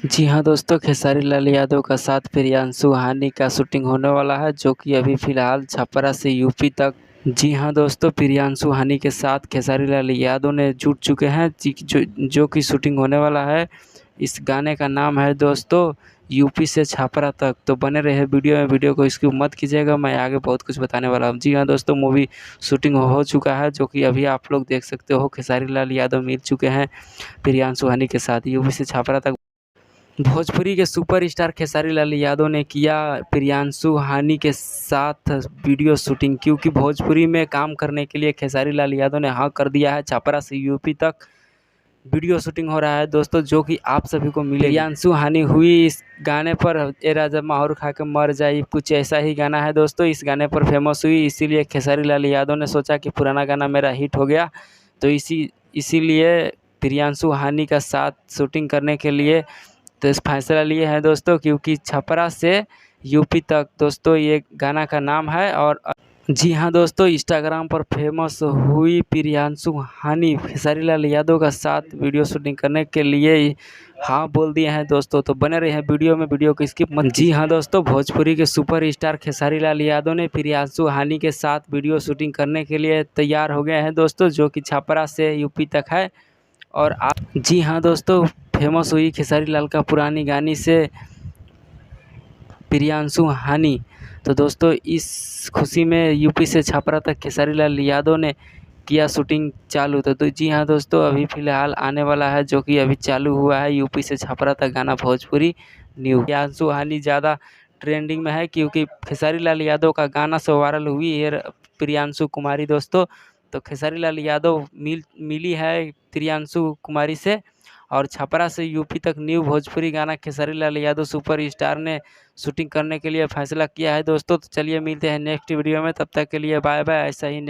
जी हाँ दोस्तों, खेसारी लाल यादव का साथ प्रियांशु हानी का शूटिंग होने वाला है, जो कि अभी फ़िलहाल छपरा से यूपी तक। जी हाँ दोस्तों, प्रियांशु हानी के साथ खेसारी लाल यादव ने जुट चुके हैं, जो कि शूटिंग होने वाला है। इस गाने का नाम है दोस्तों यूपी से छपरा तक। तो बने रहे वीडियो में, वीडियो को स्किप मत कीजिएगा, मैं आगे बहुत कुछ बताने वाला हूँ। जी हाँ दोस्तों, मूवी शूटिंग हो चुका है, जो कि अभी आप लोग देख सकते हो। खेसारी लाल यादव मिल चुके हैं प्रियांशु हानी के साथ यूपी से छपरा तक। भोजपुरी के सुपरस्टार खेसारी लाल यादव ने किया प्रियांशु हानी के साथ वीडियो शूटिंग, क्योंकि भोजपुरी में काम करने के लिए खेसारी लाल यादव ने हाँ कर दिया है। छपरा से यूपी तक वीडियो शूटिंग हो रहा है दोस्तों, जो कि आप सभी को मिलेगी। प्रियांशु हानी हुई इस गाने पर ए राजा माहौर खा के मर जाई, कुछ ऐसा ही गाना है दोस्तों। इस गाने पर फेमस हुई, इसीलिए खेसारी लाल यादव ने सोचा कि पुराना गाना मेरा हिट हो गया, तो इसीलिए प्रियांशु हानी का साथ शूटिंग करने के लिए तो इस फैसला लिए हैं दोस्तों, क्योंकि छपरा से यूपी तक दोस्तों ये गाना का नाम है। और जी हाँ दोस्तों, इंस्टाग्राम पर फेमस हुई प्रियांशु हानी खेसारी लाल यादव का साथ वीडियो शूटिंग करने के लिए हाँ बोल दिए हैं दोस्तों। तो बने रहे हैं वीडियो में, वीडियो को स्किप मत। जी हाँ दोस्तों, भोजपुरी के सुपरस्टार खेसारी लाल यादव ने प्रियांशु हानी के साथ वीडियो शूटिंग करने के लिए तैयार हो गए हैं दोस्तों, जो कि छपरा से यूपी तक है। और आप जी हाँ दोस्तों, फेमस हुई खेसारी लाल का पुरानी गानी से प्रियांशु हानी। तो दोस्तों इस खुशी में यूपी से छपरा तक खेसारी लाल यादव ने किया शूटिंग चालू। तो जी हाँ दोस्तों, अभी फ़िलहाल आने वाला है, जो कि अभी चालू हुआ है यूपी से छपरा तक गाना भोजपुरी न्यू। प्रियांशु हानी ज़्यादा ट्रेंडिंग में है, क्योंकि खेसारी लाल यादव का गाना से वायरल हुई है प्रियांशु कुमारी दोस्तों। तो खेसारी लाल यादव मिली है प्रियांशु कुमारी से, और छपरा से यूपी तक न्यू भोजपुरी गाना खेसारी लाल यादव सुपरस्टार ने शूटिंग करने के लिए फैसला किया है दोस्तों। तो चलिए मिलते हैं नेक्स्ट वीडियो में, तब तक के लिए बाय बाय। ऐसा ही